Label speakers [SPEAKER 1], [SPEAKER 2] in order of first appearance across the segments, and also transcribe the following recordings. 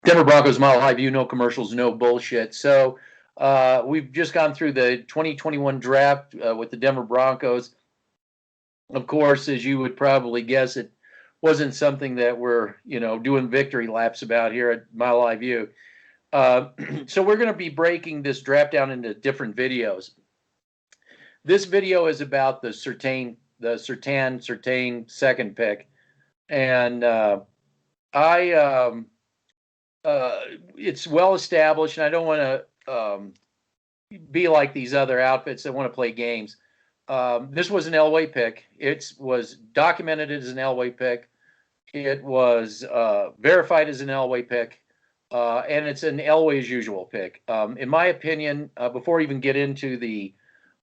[SPEAKER 1] Denver Broncos Mile High View, no commercials, no bullshit. So we've just gone through the 2021 draft with the Denver Broncos. Of course, as you would probably guess, it wasn't something that we're doing victory laps about here at Mile High View. So we're going to be breaking this draft down into different videos. This video is about the Surtain second pick, and it's well established, and I don't want to be like these other outfits that want to play games. This was an Elway pick. It was documented as an Elway pick. It was verified as an Elway pick, and it's an Elway as usual pick. In my opinion, before I even get into the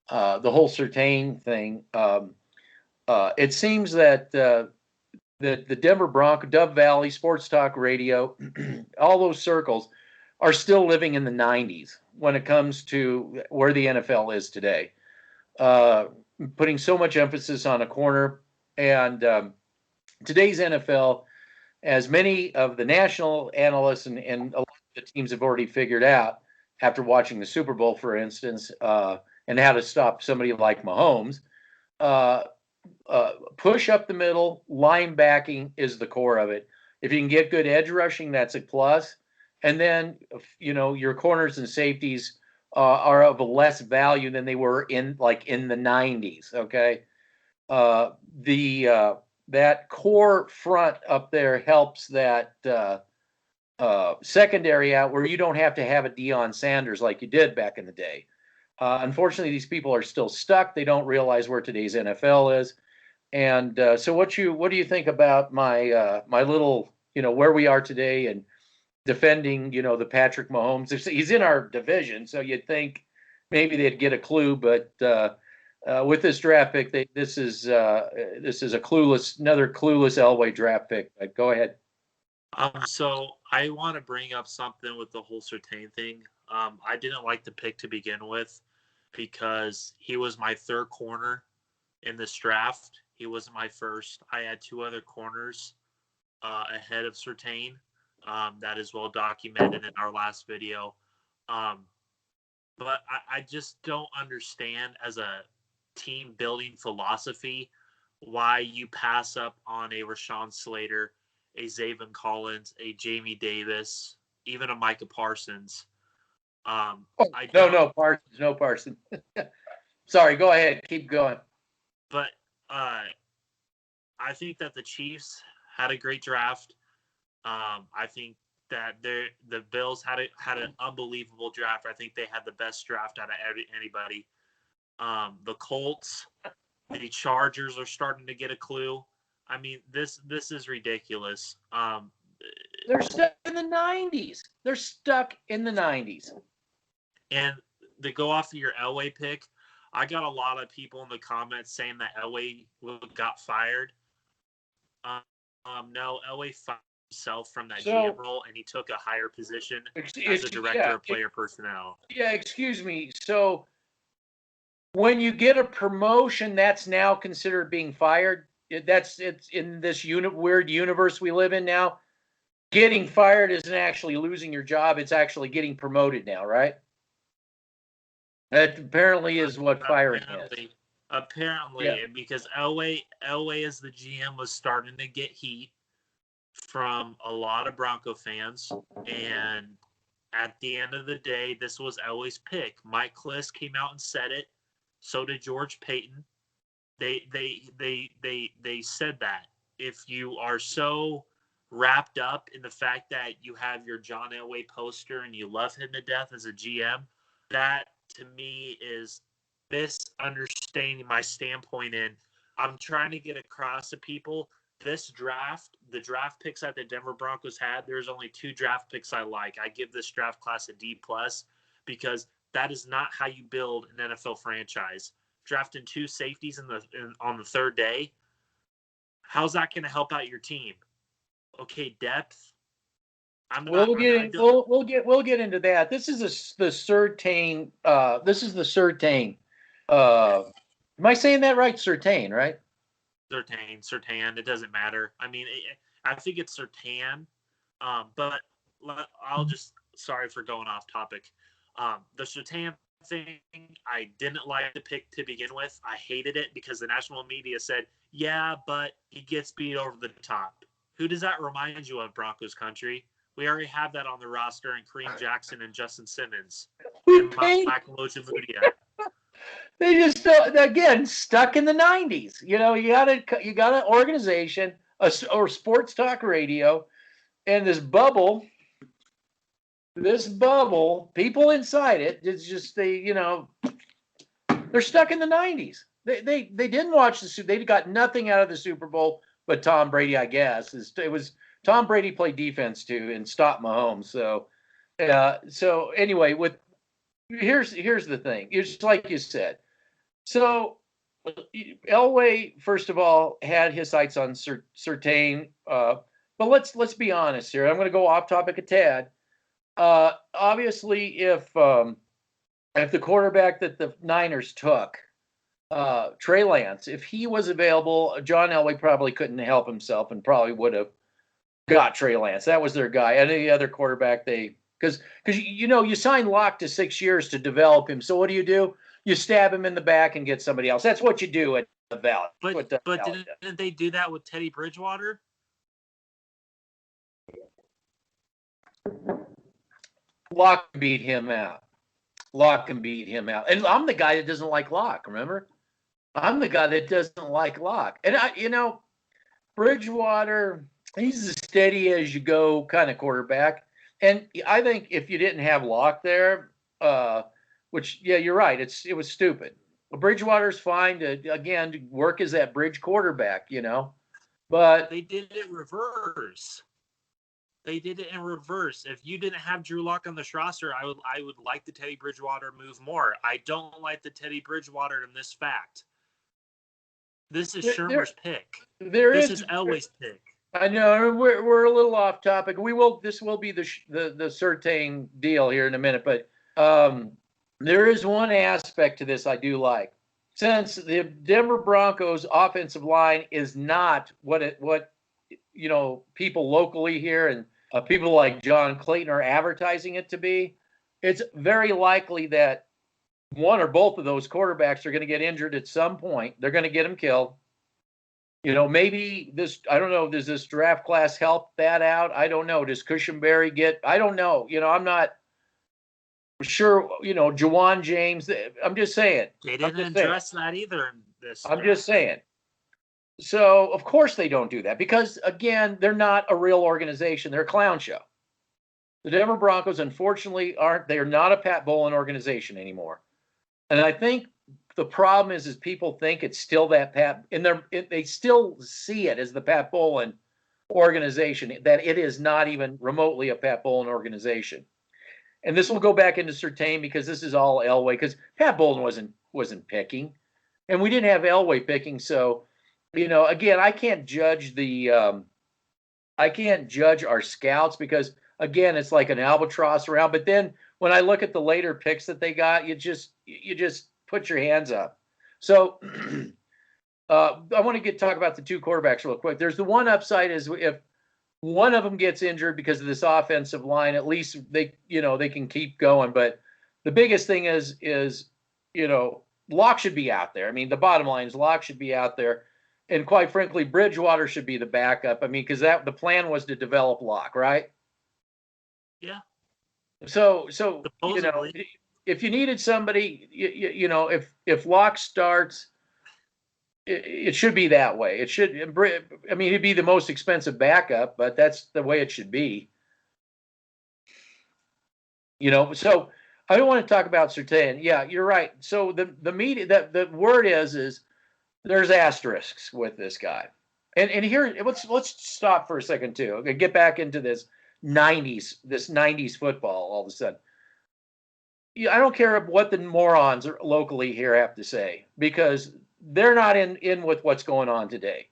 [SPEAKER 1] whole Surtain thing, it seems that the Denver Broncos, Dove Valley, Sports Talk Radio, all those circles are still living in the 90s when it comes to where the NFL is today. Putting so much emphasis on a corner. And today's NFL, as many of the national analysts and a lot of the teams have already figured out after watching the Super Bowl, for instance, and how to stop somebody like Mahomes, push up the middle, linebacking is the core of it. If you can get good edge rushing, that's a plus. And then, your corners and safeties are of a less value than they were in the 90s. Okay. That core front up there helps that secondary out where you don't have to have a Deion Sanders like you did back in the day. Unfortunately, these people are still stuck. They don't realize where today's NFL is. And so what do you think about my little, where we are today and defending, the Patrick Mahomes? He's in our division, so you'd think maybe they'd get a clue, but with this draft pick, this is another clueless Elway draft pick. But go ahead.
[SPEAKER 2] So I want to bring up something with the whole Surtain thing. I didn't like the pick to begin with because he was my third corner in this draft. He wasn't my first. I had two other corners ahead of Surtain. That is well documented in our last video. But I just don't understand as a team building philosophy why you pass up on a Rashawn Slater, a Zaven Collins, a Jamie Davis, even a Micah Parsons.
[SPEAKER 1] No Parsons. Sorry, go ahead. Keep going.
[SPEAKER 2] But I think that the Chiefs had a great draft. I think that the Bills had an unbelievable draft. I think they had the best draft out of anybody. The Colts, the Chargers are starting to get a clue. I mean, this is ridiculous.
[SPEAKER 1] They're stuck in the 90s.
[SPEAKER 2] And to go off of your Elway pick, I got a lot of people in the comments saying that Elway got fired. No, Elway fired himself from that GM role, and he took a higher position as a director of player personnel.
[SPEAKER 1] Yeah, excuse me. So when you get a promotion, that's now considered being fired. It's in this weird universe we live in now. Getting fired isn't actually losing your job; it's actually getting promoted now, right? That apparently is what firing is.
[SPEAKER 2] Apparently, because Elway as the GM was starting to get heat from a lot of Bronco fans, and at the end of the day, this was Elway's pick. Mike Kliss came out and said it. So did George Payton. They said that if you are so wrapped up in the fact that you have your John Elway poster and you love him to death as a GM, that to me is misunderstanding my standpoint in. I'm trying to get across to people this draft, the draft picks that the Denver Broncos had, there's only two draft picks I like. I give this draft class a D+ because that is not how you build an NFL franchise. Drafting two safeties on the third day, how's that going to help out your team? Okay, depth.
[SPEAKER 1] We'll get into that. This is the Surtain. This is the Surtain. Am I saying that right? Surtain, right?
[SPEAKER 2] Surtain. It doesn't matter. I mean, I think it's Surtain. But I'll just, sorry for going off topic. The Surtain thing, I didn't like the pick to begin with. I hated it because the national media said, yeah, but he gets beat over the top. Who does that remind you of, Broncos country? We already have that on the roster in Kareem Jackson and Justin Simmons.
[SPEAKER 1] We
[SPEAKER 2] And
[SPEAKER 1] paid.
[SPEAKER 2] Michael Ojemudia.
[SPEAKER 1] They just again stuck in the 90s. You got an organization, or sports talk radio, and this bubble, people inside it. It's just they're stuck in the 90s. They didn't watch they got nothing out of the Super Bowl but Tom Brady, I guess. It was Tom Brady played defense too and stopped Mahomes. So anyway, here's the thing. It's like you said. So Elway, first of all, had his sights on Surtain. But let's be honest here. I'm going to go off topic a tad. Obviously, if the quarterback that the Niners took, Trey Lance, if he was available, John Elway probably couldn't help himself and probably would have got Trey Lance. That was their guy. Any other quarterback because you sign Locke to 6 years to develop him. So what do? You stab him in the back and get somebody else. That's what you do at the Valley.
[SPEAKER 2] But didn't they do that with Teddy Bridgewater?
[SPEAKER 1] Locke beat him out. And I'm the guy that doesn't like Locke, remember? I'm the guy that doesn't like Locke. And Bridgewater, he's a steady as you go kind of quarterback. And I think if you didn't have Locke there, which, yeah, you're right. It was stupid. Bridgewater's fine to work as that bridge quarterback, but
[SPEAKER 2] they did it reverse. If you didn't have Drew Lock on this roster, I would like the Teddy Bridgewater move more. I don't like the Teddy Bridgewater in this fact. This is Shermer's pick. This is Elway's pick.
[SPEAKER 1] I know we're a little off topic. This will be the Surtain deal here in a minute, but there is one aspect to this I do like. Since the Denver Broncos offensive line is not what people locally here and people like John Clayton are advertising it to be, it's very likely that one or both of those quarterbacks are going to get injured at some point. They're going to get them killed. Maybe I don't know, does this draft class help that out? I don't know. Does Cushenberry I don't know. I'm not sure, Jawan James. I'm just saying.
[SPEAKER 2] They didn't address that either in this.
[SPEAKER 1] I'm just saying. So, of course they don't do that because, again, they're not a real organization. They're a clown show. The Denver Broncos, unfortunately, they're not a Pat Bowlen organization anymore. And I think the problem is people think it's still that Pat, and they still see it as the Pat Bowlen organization, that it is not even remotely a Pat Bowlen organization. And this will go back into Surtain because this is all Elway, because Pat Bowlen wasn't picking, and we didn't have Elway picking. So, again, I can't judge our scouts because, again, it's like an albatross around. But then when I look at the later picks that they got, you just put your hands up. So I want to talk about the two quarterbacks real quick. There's the one upside is if one of them gets injured because of this offensive line, at least they can keep going. But the biggest thing is Locke should be out there. I mean, the bottom line is Locke should be out there. And quite frankly, Bridgewater should be the backup. I mean, because the plan was to develop Locke, right?
[SPEAKER 2] Yeah.
[SPEAKER 1] So if you needed somebody, if Locke starts, it should be that way. It should. I mean, he'd be the most expensive backup, but that's the way it should be. So I don't want to talk about Surtain. Yeah, you're right. So the media, the word is there's asterisks with this guy, and here let's stop for a second too. Okay, get back into this 90s football all of a sudden. I don't care what the morons locally here have to say because they're not in with what's going on today.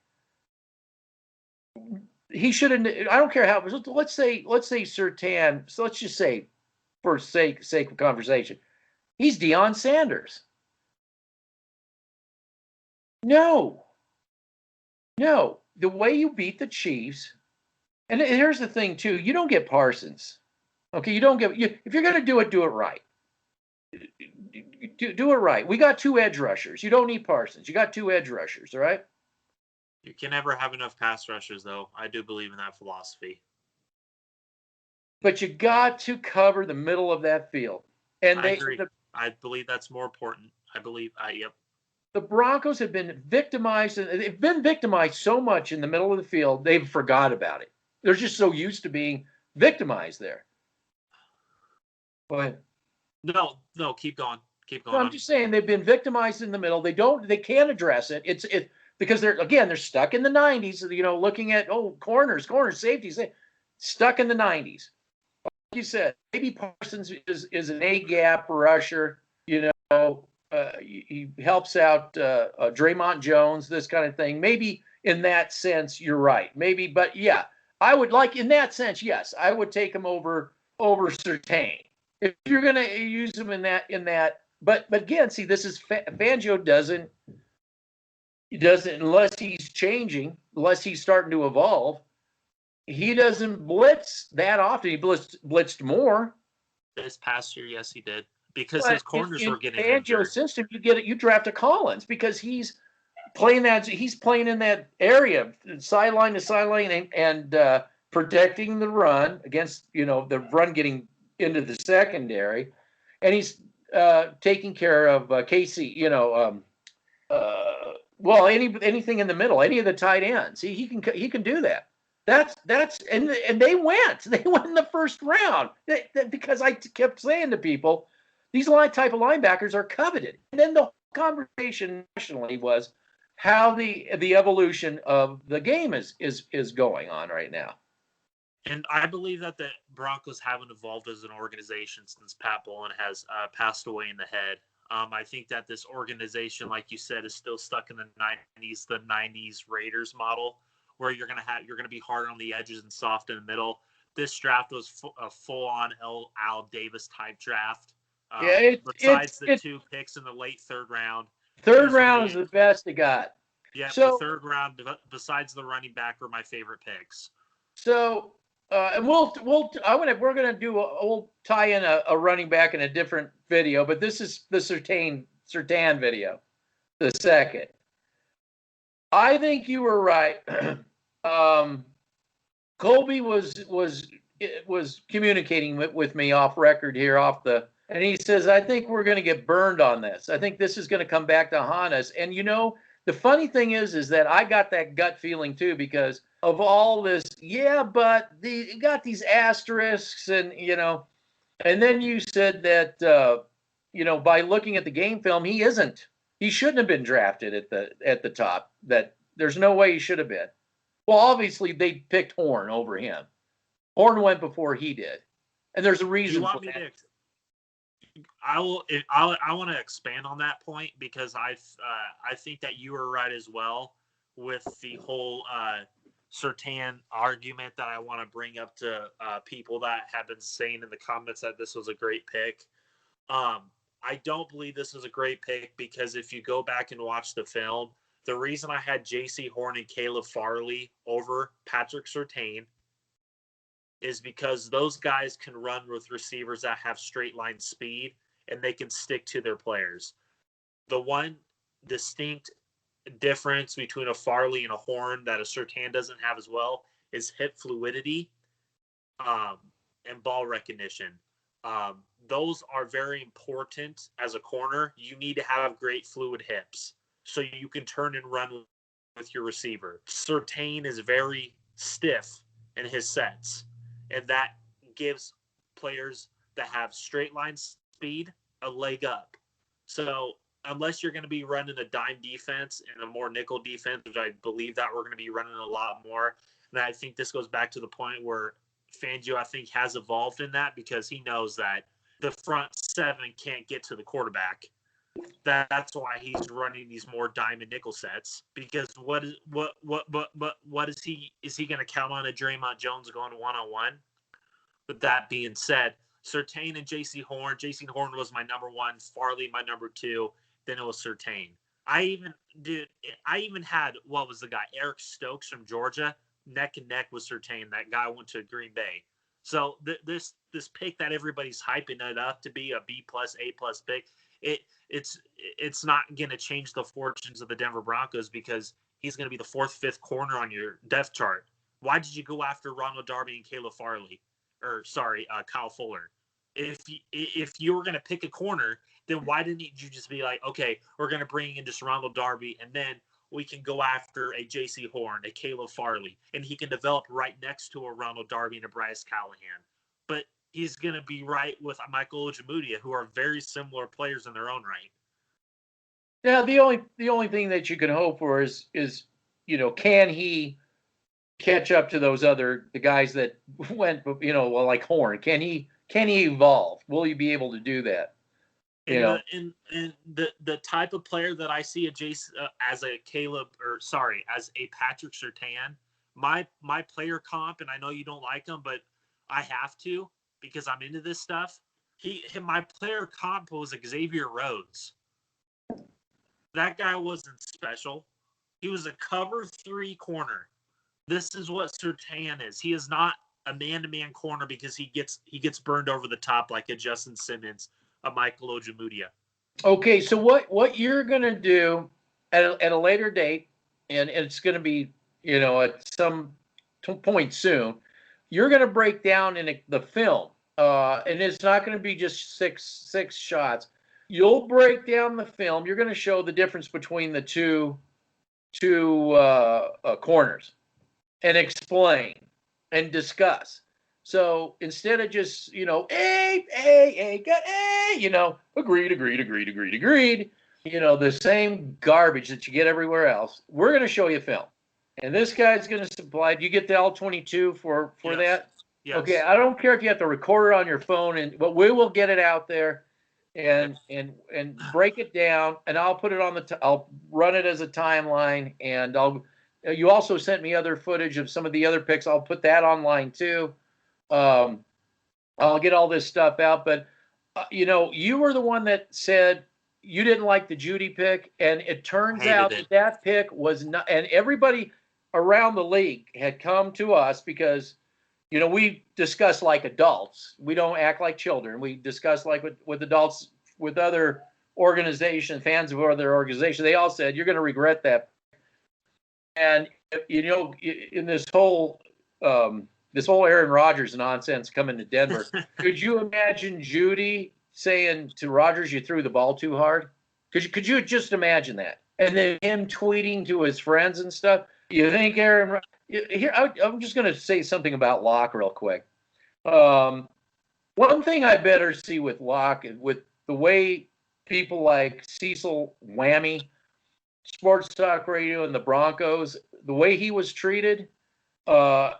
[SPEAKER 1] He shouldn't. I don't care how. Let's say Surtain. So let's just say, for sake of conversation, he's Deion Sanders. No. The way you beat the Chiefs, and here's the thing too. You don't get Parsons. Okay, if you're going to do it right. Do it right. We got 2 edge rushers. You don't need Parsons. You got 2 edge rushers, all right?
[SPEAKER 2] You can never have enough pass rushers, though. I do believe in that philosophy.
[SPEAKER 1] But you got to cover the middle of that field. And
[SPEAKER 2] I agree. I believe that's more important. Yep.
[SPEAKER 1] The Broncos have been victimized. They've been victimized so much in the middle of the field, they've forgot about it. They're just so used to being victimized there. Go ahead.
[SPEAKER 2] No, keep going. Keep going.
[SPEAKER 1] No, I'm just saying they've been victimized in the middle. They can't address it. It's because they're stuck in the 90s, looking at corners, safeties, stuck in the 90s. Like you said, maybe Parsons is an A-gap rusher, he helps out Draymond Jones, this kind of thing. Maybe in that sense, you're right. Maybe, but yeah, I would in that sense, yes, I would take him over Surtain. If you're going to use him in that, but again, see, this is Fangio doesn't unless he's changing, unless he's starting to evolve. He doesn't blitz that often. He blitzed more
[SPEAKER 2] this past year. Yes, he did, because his corners were getting
[SPEAKER 1] Fangio's
[SPEAKER 2] injured.
[SPEAKER 1] System. You draft a Collins because he's playing in that area, sideline to sideline, and protecting the run against the run getting into the secondary, and he's taking care of Casey. Anything in the middle, any of the tight ends, he can do that. And they went in the first round because I kept saying to people, these type of linebackers are coveted. And then the conversation nationally was how the evolution of the game is going on right now.
[SPEAKER 2] And I believe that the Broncos haven't evolved as an organization since Pat Bowlen has passed away in the head. I think that this organization, like you said, is still stuck in the 90s Raiders model, where you're gonna be hard on the edges and soft in the middle. This draft was a full-on Al Davis type draft. Besides the 2 picks in the late third round.
[SPEAKER 1] Third round is the best they got.
[SPEAKER 2] Yeah, so, the third round, besides the running back, were my favorite picks.
[SPEAKER 1] So, and we're gonna we'll tie in a running back in a different video, but this is the Surtain video, the second. I think you were right. Colby was communicating with me off record here, and he says, I think we're going to get burned on this. I think this is going to come back to haunt us. And the funny thing is that I got that gut feeling too, because of all this. Yeah, but you got these asterisks, and and then you said that by looking at the game film, he shouldn't have been drafted at the top. That there's no way he should have been. Well, obviously they picked Horn over him. Horn went before he did, and there's a reason for that.
[SPEAKER 2] I want to expand on that point, because I think that you were right as well with the whole Surtain argument that I want to bring up to people that have been saying in the comments that this was a great pick. I don't believe this is a great pick, because if you go back and watch the film, the reason I had J.C. Horn and Caleb Farley over Patrick Surtain is because those guys can run with receivers that have straight line speed, and they can stick to their players. The one distinct difference between a Farley and a Horn that a Surtain doesn't have as well is hip fluidity and ball recognition. Those are very important as a corner. You need to have great fluid hips so you can turn and run with your receiver. Surtain is very stiff in his sets, and that gives players that have straight line speed a leg up. So unless you're going to be running a dime defense and a more nickel defense, which I believe that we're going to be running a lot more, and I think this goes back to the point where Fangio, I think, has evolved in that, because he knows that the front 7 can't get to the quarterback. That's why he's running these more dime and nickel sets, because what is he going to count on a Draymond Jones going one-on-one? With that being said, Surtain and J.C. Horn was my number 1, Farley my number 2, then it was Surtain. I even had, what was the guy, Eric Stokes from Georgia, neck and neck with Surtain. That guy went to Green Bay. So this pick that everybody's hyping it up to be a B plus A plus pick, it's not going to change the fortunes of the Denver Broncos because he's going to be the fourth, fifth corner on your depth chart. Why did you go after Ronald Darby and Caleb Farley? Or sorry, Kyle Fuller? If you were going to pick a corner, then why didn't you just be like, okay, we're going to bring in just Ronald Darby, and then we can go after a J.C. Horn, a Caleb Farley, and he can develop right next to a Ronald Darby and a Bryce Callahan. But he's going to be right with Michael Ojemudia, who are very similar players in their own right.
[SPEAKER 1] Yeah, the only thing that you can hope for is can he catch up to the guys that went, like Horn? Can he evolve? Will he be able to do that?
[SPEAKER 2] And the type of player that I see as a Patrick Surtain, my player comp, and I know you don't like him, but I have to because I'm into this stuff. My player comp was Xavier Rhodes. That guy wasn't special. He was a cover 3 corner. This is what Surtain is. He is not a man-to-man corner because he gets burned over the top like a Justin Simmons, a Michael Ojemudia.
[SPEAKER 1] Okay, so what you're going to do at a later date, and it's going to be, at some point soon, you're going to break down in the film, and it's not going to be just six shots. You'll break down the film. You're going to show the difference between the two corners and explain and discuss. So instead of just, agreed, the same garbage that you get everywhere else, we're going to show you film. And this guy's going to supply. Do you get the L22 for
[SPEAKER 2] Yes.
[SPEAKER 1] that?
[SPEAKER 2] Yes.
[SPEAKER 1] Okay, I don't care if you have to record it on your phone, but we will get it out there and break it down, and I'll put it on I'll run it as a timeline, and you also sent me other footage of some of the other picks. I'll put that online too. I'll get all this stuff out, but you were the one that said you didn't like the Judy pick, and it turns out that pick was not, and everybody around the league had come to us because we discuss like adults. We don't act like children. We discuss like with adults, with other organizations, fans of other organizations. They all said, you're going to regret that. And, in this whole Aaron Rodgers nonsense coming to Denver, could you imagine Judy saying to Rodgers, you threw the ball too hard? Could you just imagine that? And then him tweeting to his friends and stuff. You think Aaron? Here, I'm just going to say something about Locke real quick. One thing I better see with Locke, with the way people like Cecil Whammy, Sports Talk Radio, and the Broncos, the way he was treated, you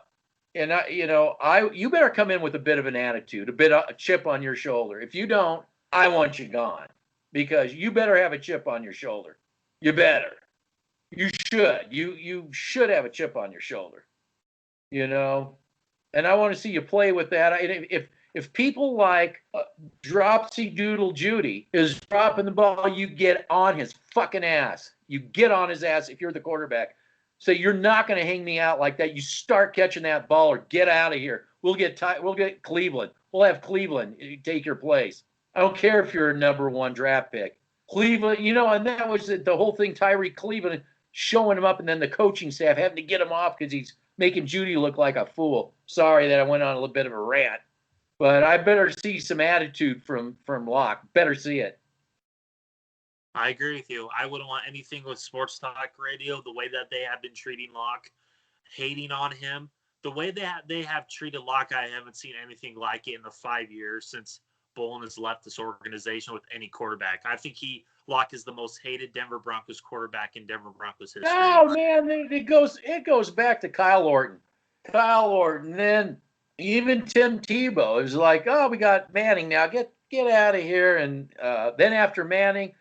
[SPEAKER 1] better come in with a bit of an attitude, a chip on your shoulder. If you don't, I want you gone, because you better have a chip on your shoulder. You better. You should. You should have a chip on your shoulder. And I want to see you play with that. If people like Dropsy Doodle Judy is dropping the ball, you get on his fucking ass. You get on his ass if you're the quarterback. So you're not going to hang me out like that. You start catching that ball or get out of here. We'll get Cleveland. We'll have Cleveland take your place. I don't care if you're a number 1 draft pick. Cleveland, and that was the whole thing. Tyreek Cleveland showing him up, and then the coaching staff having to get him off because he's making Judy look like a fool. Sorry that I went on a little bit of a rant, but I better see some attitude from Locke. Better see it.
[SPEAKER 2] I agree with you. I wouldn't want anything with Sports Talk Radio, the way that they have been treating Locke, hating on him. The way they have treated Locke, I haven't seen anything like it in the 5 years since Bolin has left this organization with any quarterback. I think Locke is the most hated Denver Broncos quarterback in Denver Broncos history.
[SPEAKER 1] Oh man, it goes back to Kyle Orton. Then even Tim Tebow. It was like, oh, we got Manning now. Get out of here. And then after Manning,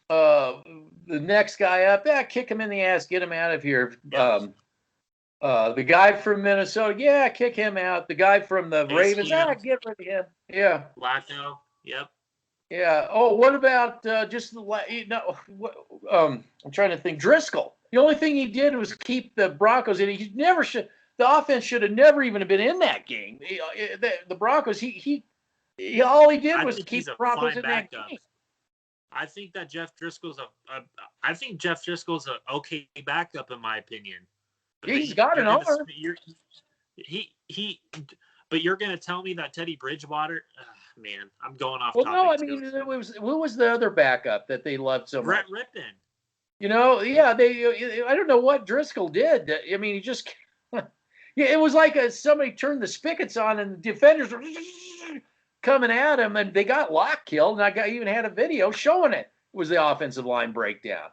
[SPEAKER 1] the next guy up, kick him in the ass, get him out of here. Yes. The guy from Minnesota, kick him out. The guy from the Ravens, get rid of him. Yeah.
[SPEAKER 2] Flacco, yep.
[SPEAKER 1] Yeah. Oh, what about I'm trying to think. Driscoll. The only thing he did was keep the Broncos in. He never should. the offense should have never even been in that game. The Broncos, all he did was keep the Broncos in that game.
[SPEAKER 2] I think that Jeff Driscoll's I think Jeff Driscoll's an okay backup in my opinion.
[SPEAKER 1] But he's got an arm.
[SPEAKER 2] But you're going to tell me that Teddy Bridgewater, man, I'm going off.
[SPEAKER 1] Well, no, I mean, who was the other backup that they loved so
[SPEAKER 2] Brett
[SPEAKER 1] much?
[SPEAKER 2] Rippon.
[SPEAKER 1] You know, yeah, I don't know what Driscoll did. I mean, he just, yeah, it was like somebody turned the spigots on and the defenders were coming at him, and they got lock killed. And I even had a video showing it. It was the offensive line breakdown.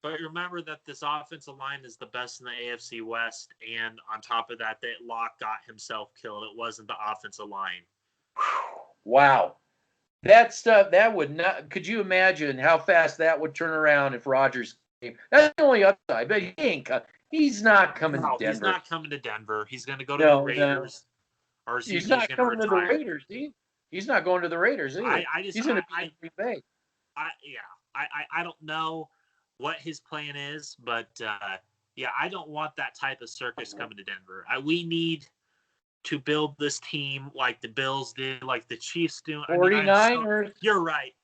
[SPEAKER 2] But remember that this offensive line is the best in the AFC West, and on top of that, that Locke got himself killed. It wasn't the offensive line.
[SPEAKER 1] Wow. That stuff, that would not – could you imagine how fast that would turn around if Rodgers came? That's the only upside, but he's not coming to Denver.
[SPEAKER 2] He's not coming to Denver. He's going to go to the Raiders.
[SPEAKER 1] Or he's not coming to the Raiders. He's not going to the Raiders either. He's going to be in Green Bay.
[SPEAKER 2] I don't know what his plan is, but I don't want that type of circus coming to Denver. We need to build this team like the Bills did, like the Chiefs do.
[SPEAKER 1] 49ers.
[SPEAKER 2] You're right.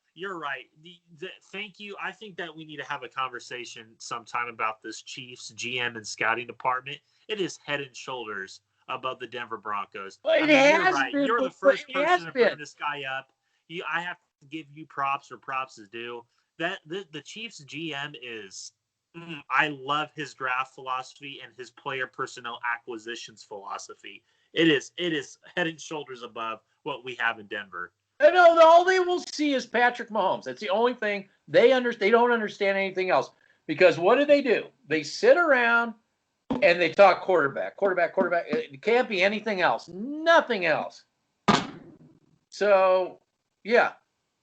[SPEAKER 2] Thank you. I think that we need to have a conversation sometime about this Chiefs GM and scouting department. It is head and shoulders above the Denver Broncos.
[SPEAKER 1] Well, you're right.
[SPEAKER 2] You're the first person to bring this guy up. I have to give you props where props is due. That the Chiefs GM is I love his draft philosophy and his player personnel acquisitions philosophy. It is head and shoulders above what we have in Denver.
[SPEAKER 1] I know all they will see is Patrick Mahomes. That's the only thing they understand. They don't understand anything else because what do? They sit around and they talk quarterback. It can't be anything else. Nothing else. So, yeah.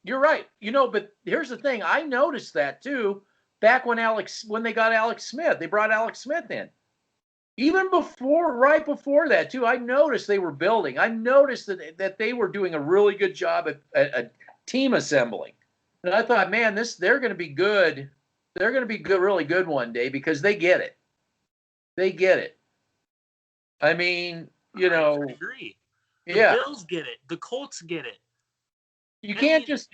[SPEAKER 1] You're right. But here's the thing. I noticed that too back when they got Alex Smith. They brought Alex Smith in. Even right before that too, I noticed they were building. I noticed that they were doing a really good job at team assembling. And I thought, man, they're going to be good. They're going to be good, really good one day because they get it. They get it. I mean,
[SPEAKER 2] I agree. The Bills get it. The Colts get it.
[SPEAKER 1] You can't just,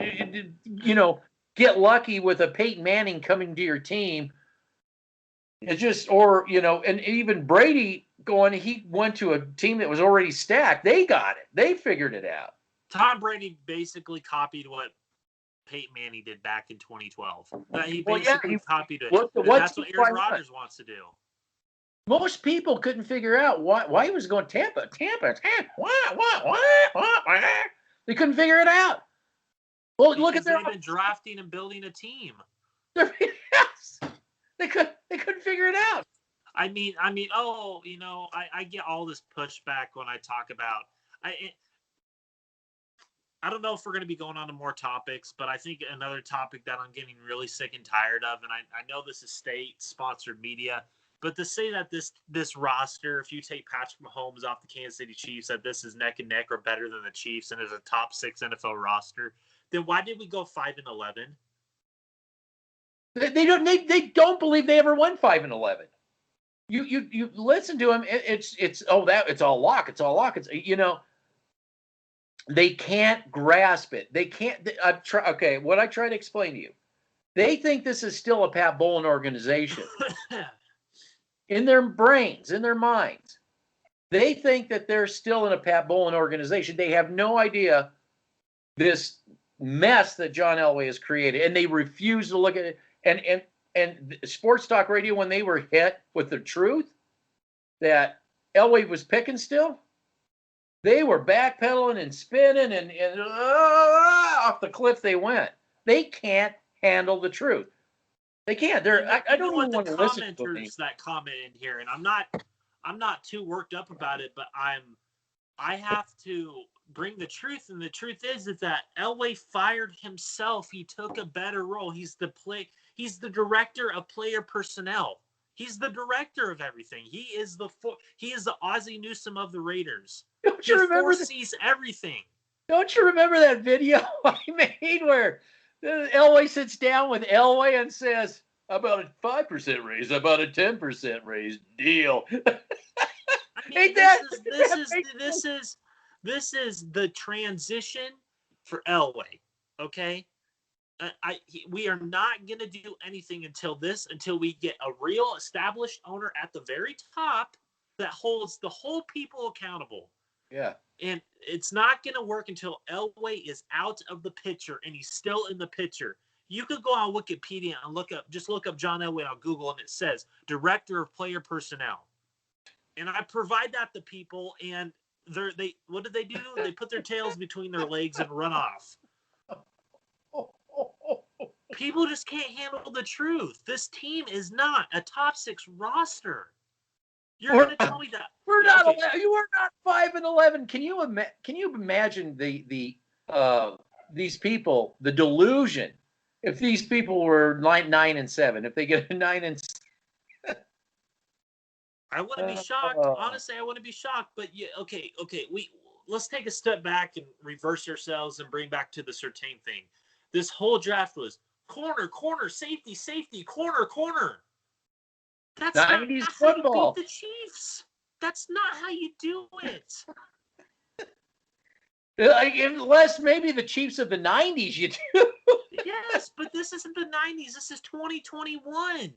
[SPEAKER 1] get lucky with a Peyton Manning coming to your team. It's just, and even Brady he went to a team that was already stacked. They got it. They figured it out.
[SPEAKER 2] Tom Brady basically copied what Peyton Manning did back in 2012. He basically copied it. That's what Aaron Rodgers wants to do.
[SPEAKER 1] Most people couldn't figure out why he was going Tampa. They couldn't figure it out. Well, look at
[SPEAKER 2] they've been drafting and building a team.
[SPEAKER 1] Yes. They couldn't figure it out.
[SPEAKER 2] I get all this pushback when I talk about I don't know if we're going to be going on to more topics, but I think another topic that I'm getting really sick and tired of, and I know this is state-sponsored media, but to say that this roster, if you take Patrick Mahomes off the Kansas City Chiefs, that this is neck and neck or better than the Chiefs and is a top 6 NFL roster, then why did we go 5-11?
[SPEAKER 1] They don't believe they ever won 5-11. You listen to them. It's all lock. It's all lock. It's they can't grasp it. They can't. Okay, what I try to explain to you, they think this is still a Pat Bowlen organization. In their brains, in their minds, they think that they're still in a Pat Bowlen organization. They have no idea this mess that John Elway has created, and they refuse to look at it. And sports talk radio, when they were hit with the truth that Elway was picking still, they were backpedaling and spinning and off the cliff they went. They can't handle the truth. They can't. I don't even want to listen to them.
[SPEAKER 2] That comment in here, and I'm not too worked up about it, but I have to bring the truth, and the truth is that Elway fired himself. He took a better role. He's the director of player personnel. He's the director of everything. He is the Ozzie Newsome of the Raiders.
[SPEAKER 1] Don't you remember
[SPEAKER 2] foresees everything?
[SPEAKER 1] Don't you remember that video I made where Elway sits down with Elway and says, "About a 5% raise, about a 10% raise, deal." Ain't
[SPEAKER 2] this is the transition for Elway. Okay, we are not gonna do anything until we get a real established owner at the very top that holds the whole people accountable.
[SPEAKER 1] Yeah.
[SPEAKER 2] And it's not gonna work until Elway is out of the picture and he's still in the picture. You could go on Wikipedia and look up John Elway on Google, and it says Director of Player Personnel. And I provide that to people, and what do? They put their tails between their legs and run off. People just can't handle the truth. This team is not a top 6 roster. You're going to tell me that
[SPEAKER 1] we're not? Okay. You are not 5-11. Can you imagine these people, the delusion? If these people were 9-7, if they get a 9-7.
[SPEAKER 2] I wouldn't be shocked. Honestly, I wouldn't be shocked. But okay. Let's take a step back and reverse ourselves and bring back to the Surtain thing. This whole draft was corner, safety, corner. That's
[SPEAKER 1] 90s
[SPEAKER 2] not
[SPEAKER 1] football.
[SPEAKER 2] how you beat the Chiefs. That's not how you do it.
[SPEAKER 1] Unless maybe the Chiefs of the 90s you do.
[SPEAKER 2] Yes, but this isn't the 90s. This is 2021.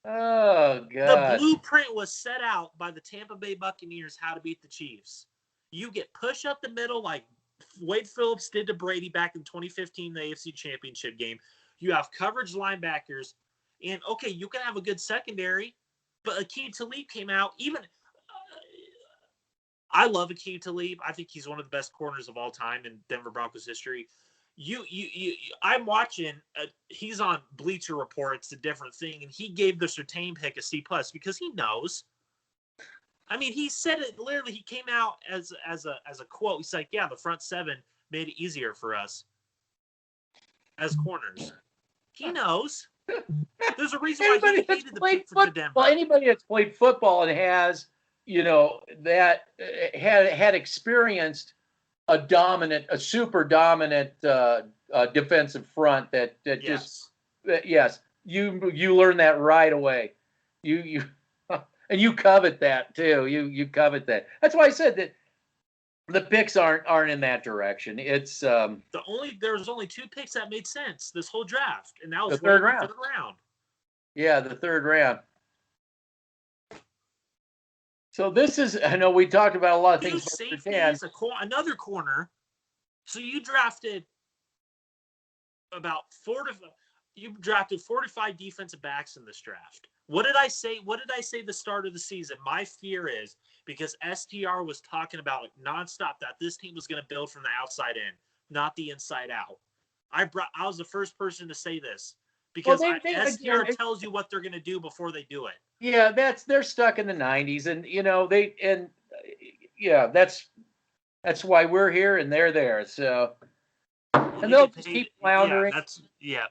[SPEAKER 1] Oh, God.
[SPEAKER 2] The blueprint was set out by the Tampa Bay Buccaneers how to beat the Chiefs. You get push up the middle like Wade Phillips did to Brady back in 2015, the AFC Championship game. You have coverage linebackers. And, okay, you can have a good secondary, but Aqib Talib came out. I love Aqib Talib. I think he's one of the best corners of all time in Denver Broncos history. I'm watching. He's on Bleacher Report. It's a different thing, and he gave the Surtain pick a C+ because he knows. I mean, he said it literally. He came out as a quote. He's like, "Yeah, the front 7 made it easier for us as corners." He knows. There's a reason why he hated the pick for Denver.
[SPEAKER 1] Well, anybody that's played football and has, that had experienced a super dominant defensive front that yes, you learn that right away. You and you covet that too. You covet that. That's why I said that the picks aren't in that direction. It's
[SPEAKER 2] there was only 2 picks that made sense this whole draft, and that was
[SPEAKER 1] the third
[SPEAKER 2] round.
[SPEAKER 1] Yeah, the third round. So this is, I know we talked about a lot of things.
[SPEAKER 2] Safeties, another corner. So you drafted you drafted 4 to 5 defensive backs in this draft. What did I say? The start of the season? My fear is because STR was talking about nonstop that this team was going to build from the outside in, not the inside out. I was the first person to say this because STR tells you what they're going to do before they do it.
[SPEAKER 1] Yeah, they're stuck in the 90s, and that's why we're here and they're there. So, and they'll just keep floundering.
[SPEAKER 2] Yep.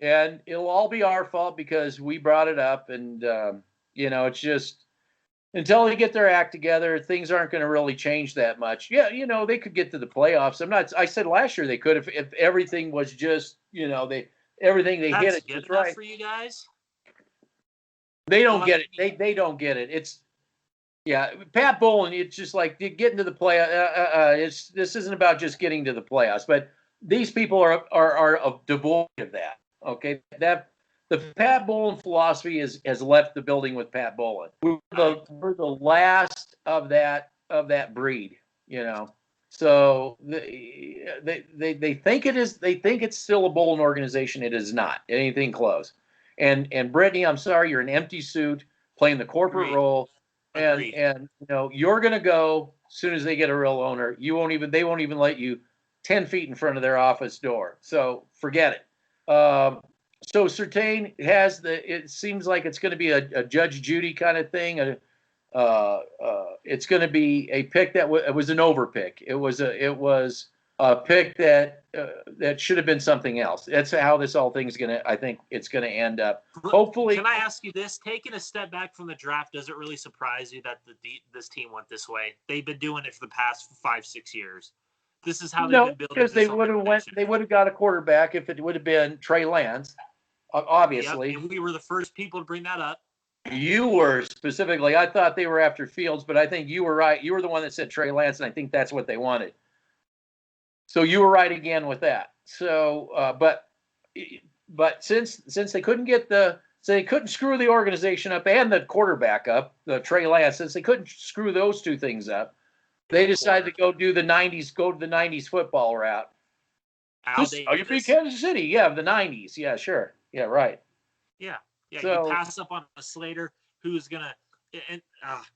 [SPEAKER 1] And it'll all be our fault because we brought it up, and it's just until they get their act together, things aren't going to really change that much. Yeah, they could get to the playoffs. I said last year they could if everything was just everything they hit it just right.
[SPEAKER 2] For you guys.
[SPEAKER 1] They don't get it. They don't get it. It's Pat Bowlen. It's just like getting to the play. This isn't about just getting to the playoffs, but these people are devoid of that. Okay, that the Pat Bowlen philosophy has left the building with Pat Bowlen. We're the last of that breed. So they think it is. They think it's still a Bowlen organization. It is not anything close. And Brittany, I'm sorry, you're an empty suit playing the corporate role, and you're going to go as soon as they get a real owner. They won't even let you 10 feet in front of their office door. So forget it. So Surtain it seems like it's going to be a Judge Judy kind of thing. It's going to be a pick that was an overpick. It was a pick that should have been something else. That's how this whole thing's I think it's going to end up. Hopefully.
[SPEAKER 2] Can I ask you this? Taking a step back from the draft, does it really surprise you that this team went this way? They've been doing it for the past 5-6 years. This is how they've been building.
[SPEAKER 1] Because they would have got a quarterback if it would have been Trey Lance, obviously.
[SPEAKER 2] Yep, and we were the first people to bring that up.
[SPEAKER 1] You were specifically, I thought they were after Fields, but I think you were right. You were the one that said Trey Lance, and I think that's what they wanted. So you were right again with that. So, but since they couldn't they couldn't screw the organization up and the quarterback up, the Trey Lance, since they couldn't screw those two things up, they decided to go to the '90s football route. You beat Kansas City, yeah, the '90s, yeah, sure, yeah, right.
[SPEAKER 2] Yeah. So, you pass up on a Slater who's gonna, and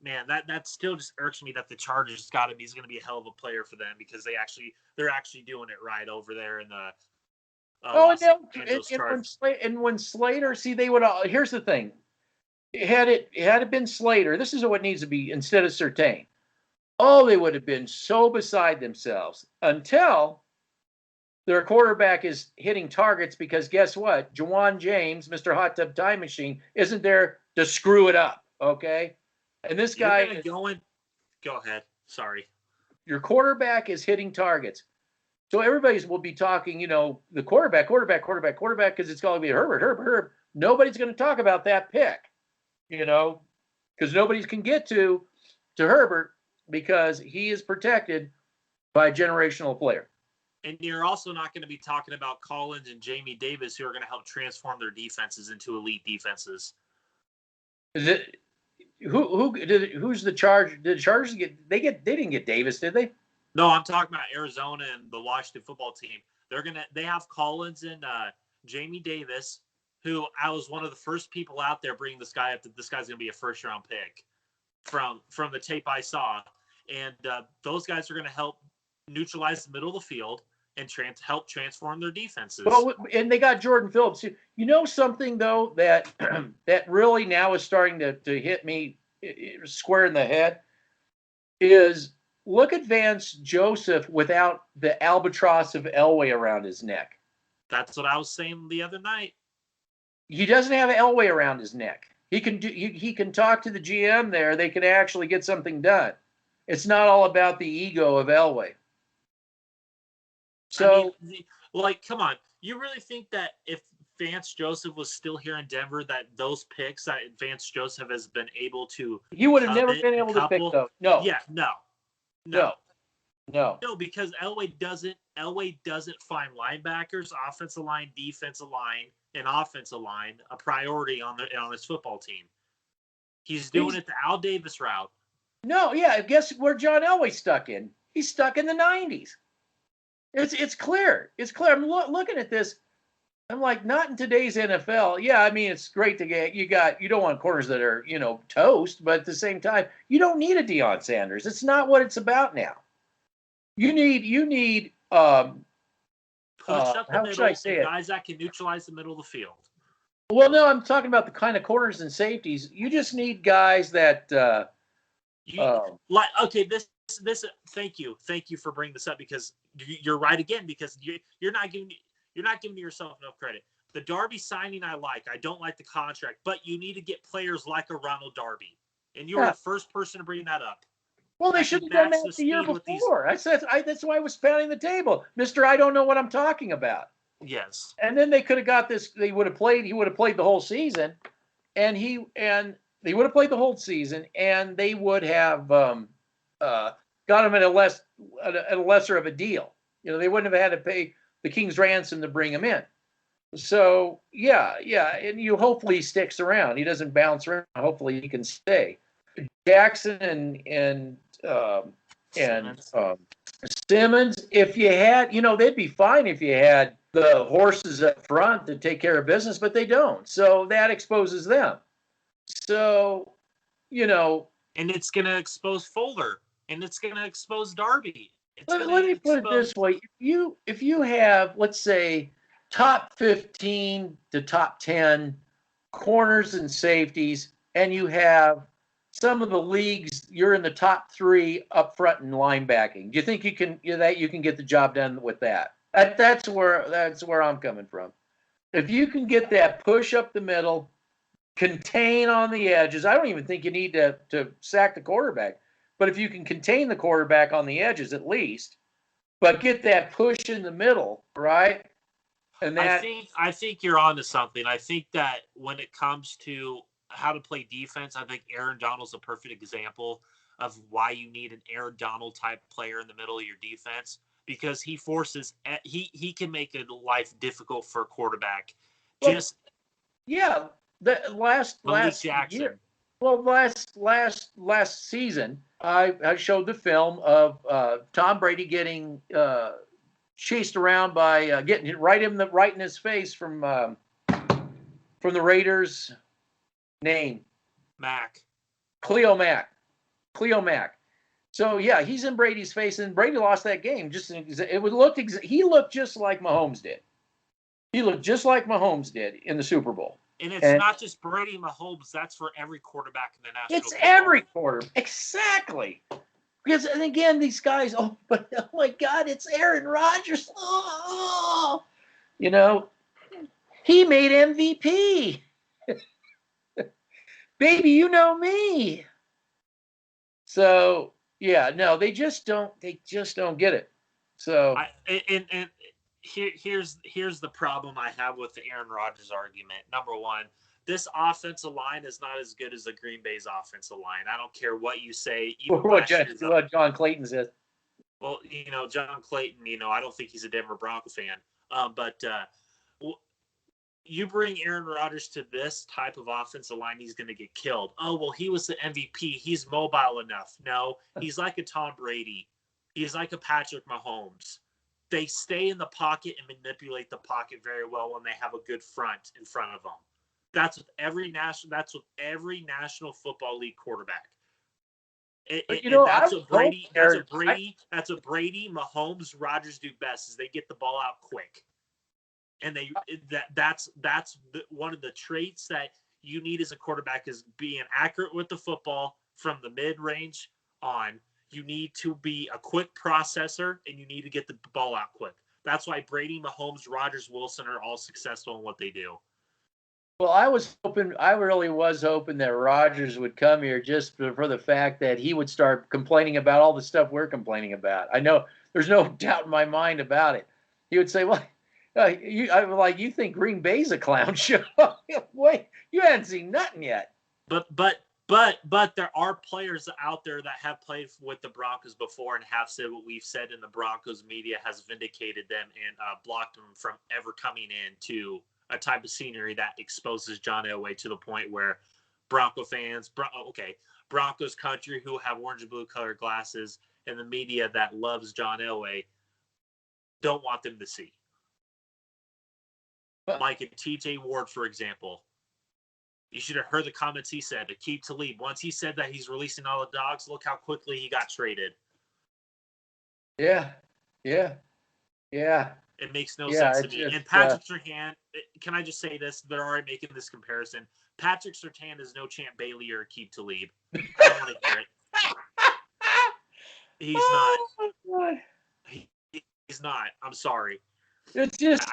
[SPEAKER 2] man, that still just irks me that the Chargers got him. He's gonna be a hell of a player for them because they're actually doing it right over there in the.
[SPEAKER 1] When Slater, see, they would. Here's the thing: had it been Slater, this is what needs to be instead of Surtain. Oh, they would have been so beside themselves until their quarterback is hitting targets because guess what? Jawan James, Mr. Hot Tub Time Machine, isn't there to screw it up, okay? And this guy
[SPEAKER 2] Go ahead. Sorry.
[SPEAKER 1] Your quarterback is hitting targets. So everybody's will be talking, the quarterback, because it's going to be Herbert. Nobody's going to talk about that pick, because nobody can get to Herbert because he is protected by a generational player.
[SPEAKER 2] And you're also not going to be talking about Collins and Jamie Davis, who are going to help transform their defenses into elite defenses.
[SPEAKER 1] Is it who's the Chargers? Did the Chargers they didn't get Davis, did they?
[SPEAKER 2] No, I'm talking about Arizona and the Washington football team. They have Collins and Jamie Davis, who I was one of the first people out there bringing this guy up that this guy's going to be a first round pick from the tape I saw. And those guys are going to help neutralize the middle of the field and help transform their defenses.
[SPEAKER 1] Well, and they got Jordan Phillips. Something though that that really now is starting to hit me square in the head is look at Vance Joseph without the albatross of Elway around his neck.
[SPEAKER 2] That's what I was saying the other night.
[SPEAKER 1] He doesn't have Elway around his neck. He can talk to the GM there. They can actually get something done. It's not all about the ego of Elway. So,
[SPEAKER 2] come on. You really think that if Vance Joseph was still here in Denver, that those picks that Vance Joseph has been able to
[SPEAKER 1] he would have never been able to pick those. No.
[SPEAKER 2] Yeah,
[SPEAKER 1] no,
[SPEAKER 2] because Elway doesn't find linebackers, offensive line, defensive line, and offensive line a priority on his football team. He's doing it the Al Davis route.
[SPEAKER 1] No, yeah. Guess where John Elway's stuck in? He's stuck in the '90s. It's clear. It's clear. I'm looking at this. I'm like, not in today's NFL. Yeah, I mean, it's great to get you don't want corners that are toast, but at the same time, you don't need a Deion Sanders. It's not what it's about now. You need
[SPEAKER 2] push up the
[SPEAKER 1] how
[SPEAKER 2] middle,
[SPEAKER 1] should I say it?
[SPEAKER 2] Guys that can neutralize the middle of the field.
[SPEAKER 1] Well, no, I'm talking about the kind of corners and safeties. You just need guys that.
[SPEAKER 2] This. Thank you for bringing this up because you're right again because you're not giving yourself enough credit. The Darby signing I don't like the contract, but you need to get players like a Ronald Darby, and you were the first person to bring that up.
[SPEAKER 1] Well, they should have done that the year before. That's why I was pounding the table, Mister. I don't know what I'm talking about.
[SPEAKER 2] Yes.
[SPEAKER 1] And then they could have got this. He would have played the whole season, and they would have played the whole season, and they would have got him at a lesser of a deal. They wouldn't have had to pay the king's ransom to bring him in. So yeah, and hopefully he sticks around. He doesn't bounce around. Hopefully he can stay. Jackson and Simmons. If you had, they'd be fine if you had the horses up front to take care of business, but they don't. So that exposes them. So,
[SPEAKER 2] and it's going to expose Fuller, and it's going to expose Darby.
[SPEAKER 1] Let me put it this way: if you have, let's say, top 15 to top 10 corners and safeties, and you have some of the leagues, you're in the top 3 up front in linebacking. Do you think you can get the job done with that? That's where I'm coming from. If you can get that push up the middle, contain on the edges, I don't even think you need to sack the quarterback. But if you can contain the quarterback on the edges at least, but get that push in the middle, right? And
[SPEAKER 2] I think you're onto something. I think that when it comes to how to play defense, I think Aaron Donald's a perfect example of why you need an Aaron Donald type player in the middle of your defense, because he can make a life difficult for a quarterback.
[SPEAKER 1] Well,
[SPEAKER 2] Just
[SPEAKER 1] yeah, the
[SPEAKER 2] Malik
[SPEAKER 1] last
[SPEAKER 2] Jackson.
[SPEAKER 1] year. Well, last season, I showed the film of Tom Brady getting chased around by getting hit right in his face from the Raiders. Name Cleo Mack. So yeah, he's in Brady's face, and Brady lost that game. He looked just like Mahomes did. He looked just like Mahomes did in the Super Bowl.
[SPEAKER 2] And it's not just Brady Mahomes. That's for every quarterback in the National
[SPEAKER 1] It's
[SPEAKER 2] Football.
[SPEAKER 1] every quarter. Exactly. Because, and again, these guys, oh my God, it's Aaron Rodgers. Oh, he made MVP. Baby, you know me. So, yeah, no, they just don't get it. So,
[SPEAKER 2] here's the problem I have with the Aaron Rodgers argument. Number one, this offensive line is not as good as the Green Bay's offensive line. I don't care what you say.
[SPEAKER 1] what John Clayton says.
[SPEAKER 2] Well, John Clayton, I don't think he's a Denver Bronco fan. But you bring Aaron Rodgers to this type of offensive line, he's going to get killed. Oh, well, he was the MVP. He's mobile enough. No, he's like a Tom Brady. He's like a Patrick Mahomes. They stay in the pocket and manipulate the pocket very well when they have a good front in front of them. That's with every National Football League quarterback. That's what Brady, Mahomes, Rodgers do best is they get the ball out quick. And that's one of the traits that you need as a quarterback is being accurate with the football from the mid-range on. You need to be a quick processor, and you need to get the ball out quick. That's why Brady, Mahomes, Rodgers, Wilson are all successful in what they do.
[SPEAKER 1] Well, I really was hoping that Rodgers would come here just for the fact that he would start complaining about all the stuff we're complaining about. I know there's no doubt in my mind about it. He would say, well, you think Green Bay's a clown show? Wait, you hadn't seen nothing yet.
[SPEAKER 2] But there are players out there that have played with the Broncos before and have said what we've said, and the Broncos media has vindicated them and blocked them from ever coming into a type of scenery that exposes John Elway to the point where Broncos country who have orange and blue colored glasses and the media that loves John Elway don't want them to see. Like a TJ Ward, for example. You should have heard the comments he said. Aqib Talib, once he said that he's releasing all the dogs, look how quickly he got traded.
[SPEAKER 1] Yeah.
[SPEAKER 2] It makes no sense to me. And Patrick Surtain, can I just say this? They're already making this comparison. Patrick Surtain is no Champ Bailey or Aqib Talib. I don't want to hear it. He's not. He's not. I'm sorry.
[SPEAKER 1] It's just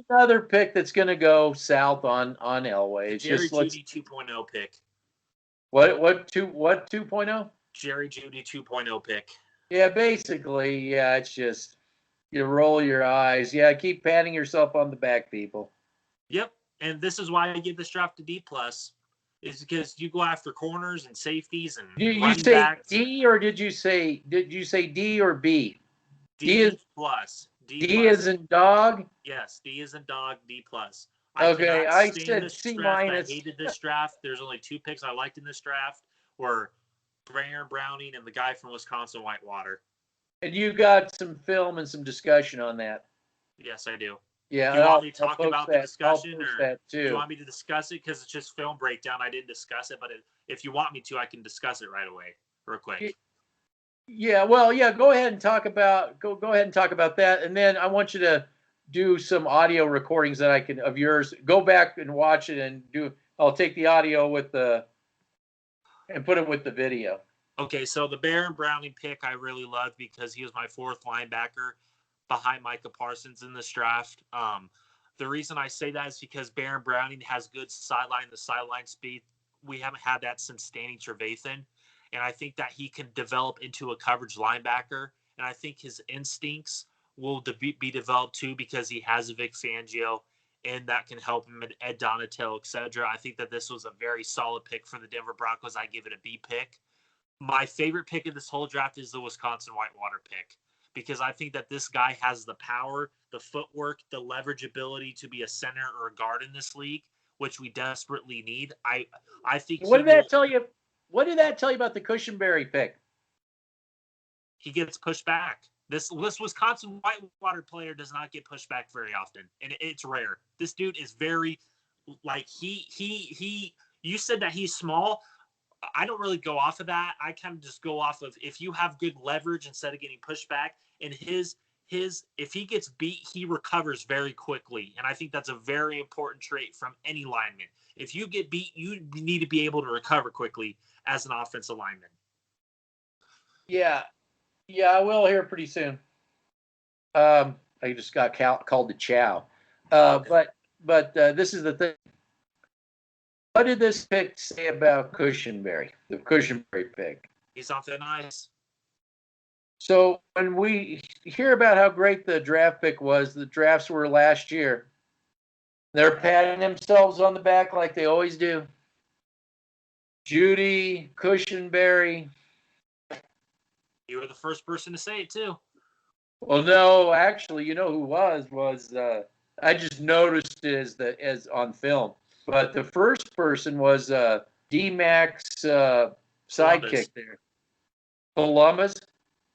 [SPEAKER 1] another pick that's going to go south on Elway. It's
[SPEAKER 2] Jerry
[SPEAKER 1] just
[SPEAKER 2] Jeudy 2.0 pick.
[SPEAKER 1] What 2.0?
[SPEAKER 2] Jerry Jeudy 2.0 pick.
[SPEAKER 1] Yeah, basically, yeah. It's just you roll your eyes. Yeah, keep patting yourself on the back, people.
[SPEAKER 2] Yep, and this is why I give this draft a D+. Is because you go after corners and safeties and
[SPEAKER 1] you say backs. D or did you say D or B?
[SPEAKER 2] D is plus.
[SPEAKER 1] D is in dog?
[SPEAKER 2] Yes, D is in dog, D+.
[SPEAKER 1] Okay, I said C-.
[SPEAKER 2] I hated this draft. There's only two picks I liked in this draft were Aaron Browning and the guy from Wisconsin, Whitewater.
[SPEAKER 1] And you got some film and some discussion on that.
[SPEAKER 2] Yes, I do.
[SPEAKER 1] Yeah.
[SPEAKER 2] Do you want me to talk about the discussion?
[SPEAKER 1] Or
[SPEAKER 2] do you want me to discuss it? Because it's just film breakdown. I didn't discuss it, but if you want me to, I can discuss it right away, real quick.
[SPEAKER 1] Yeah, well, yeah. Go ahead and talk about that, and then I want you to do some audio recordings of yours. Go back and watch it, and I'll take the audio and put it with the video.
[SPEAKER 2] Okay, so the Aaron Browning pick I really loved because he was my fourth linebacker behind Micah Parsons in this draft. The reason I say that is because Aaron Browning has good sideline speed. We haven't had that since Danny Trevathan. And I think that he can develop into a coverage linebacker. And I think his instincts will be developed too because he has a Vic Fangio. and that can help him, Ed Donatel, etc. I think that this was a very solid pick for the Denver Broncos. I give it a B pick. My favorite pick of this whole draft is the Wisconsin Whitewater pick, because I think that this guy has the power, the footwork, the leverage ability to be a center or a guard in this league, which we desperately need. I think
[SPEAKER 1] What did that tell you? What did that tell you about the Cushenberry pick?
[SPEAKER 2] He gets pushed back. This Wisconsin Whitewater player does not get pushed back very often, and it's rare. This dude is very, like, you said that he's small. I don't really go off of that. I kind of just go off of if you have good leverage instead of getting pushed back. And if he gets beat, he recovers very quickly. And I think that's a very important trait from any lineman. If you get beat, you need to be able to recover quickly as an offensive lineman.
[SPEAKER 1] Yeah, I will here pretty soon. I just got called to chow. But this is the thing. What did this pick say about Cushenberry, the Cushenberry pick?
[SPEAKER 2] He's on thin ice.
[SPEAKER 1] So when we hear about how great the draft pick was, the drafts were last year, they're patting themselves on the back like they always do. Judy, Cushenberry.
[SPEAKER 2] You were the first person to say it, too.
[SPEAKER 1] Well, no, actually, you know who was I just noticed it as on film. But the first person was D-Mac's sidekick there. Columbus?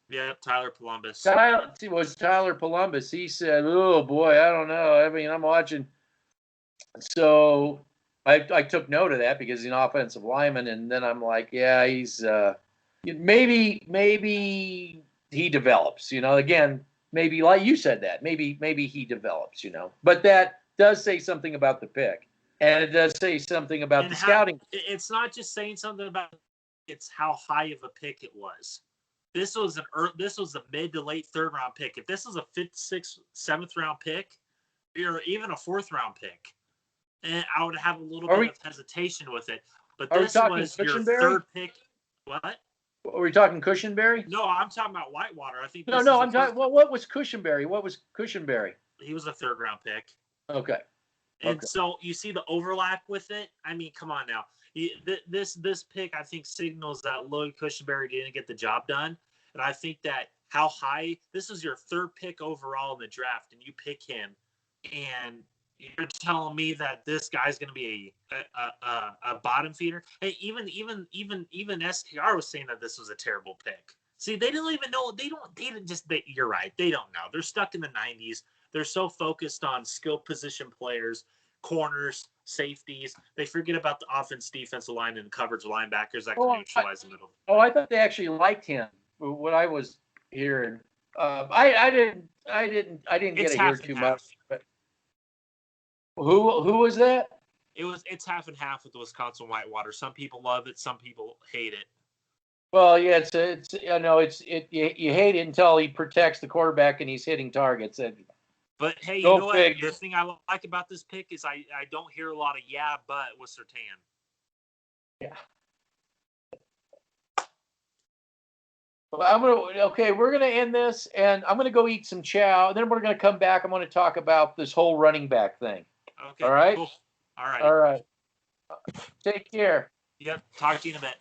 [SPEAKER 2] Yeah, Tyler Columbus.
[SPEAKER 1] It was Tyler Columbus. He said, oh, boy, I don't know. I mean, I'm watching. So I took note of that because he's an offensive lineman. And then I'm like, yeah, he's maybe he develops. Again, maybe like you said that. Maybe he develops, But that does say something about the pick. And it does say something about the scouting.
[SPEAKER 2] It's not just saying something about it's how high of a pick it was. This was a mid to late third round pick. If this was a fifth, sixth, seventh round pick, or even a fourth round pick, and I would have a little bit of hesitation with it. But this was your third pick. What?
[SPEAKER 1] Are we talking Cushenberry?
[SPEAKER 2] No, I'm talking about Whitewater. I think.
[SPEAKER 1] No, I'm talking. Well, what was Cushenberry?
[SPEAKER 2] He was a third round pick.
[SPEAKER 1] Okay.
[SPEAKER 2] And so you see the overlap with it. I mean, come on now. This pick, I think, signals that Lloyd Cushenberry didn't get the job done. And I think that how high – this is your third pick overall in the draft, and you pick him. And you're telling me that this guy's going to be a bottom feeder? Hey, even STR was saying that this was a terrible pick. See, they didn't even know. You're right. They don't know. They're stuck in the 90s. They're so focused on skill position players, corners, safeties. They forget about the offense, defensive line, and coverage linebackers that can neutralize the middle.
[SPEAKER 1] Oh, I thought they actually liked him. What I was hearing, I didn't get to hear too much. But who was that?
[SPEAKER 2] It's half and half with the Wisconsin Whitewater. Some people love it, some people hate it.
[SPEAKER 1] Well, yeah, you hate it until he protects the quarterback and he's hitting targets.
[SPEAKER 2] But hey, you know what? The thing I like about this pick is I don't hear a lot of but with Surtain.
[SPEAKER 1] Yeah. Well, we're gonna end this, and I'm gonna go eat some chow. And then we're gonna come back. I'm gonna talk about this whole running back thing.
[SPEAKER 2] Okay.
[SPEAKER 1] All right.
[SPEAKER 2] Cool. All right.
[SPEAKER 1] All right. Take care.
[SPEAKER 2] Yep. Talk to you in a bit.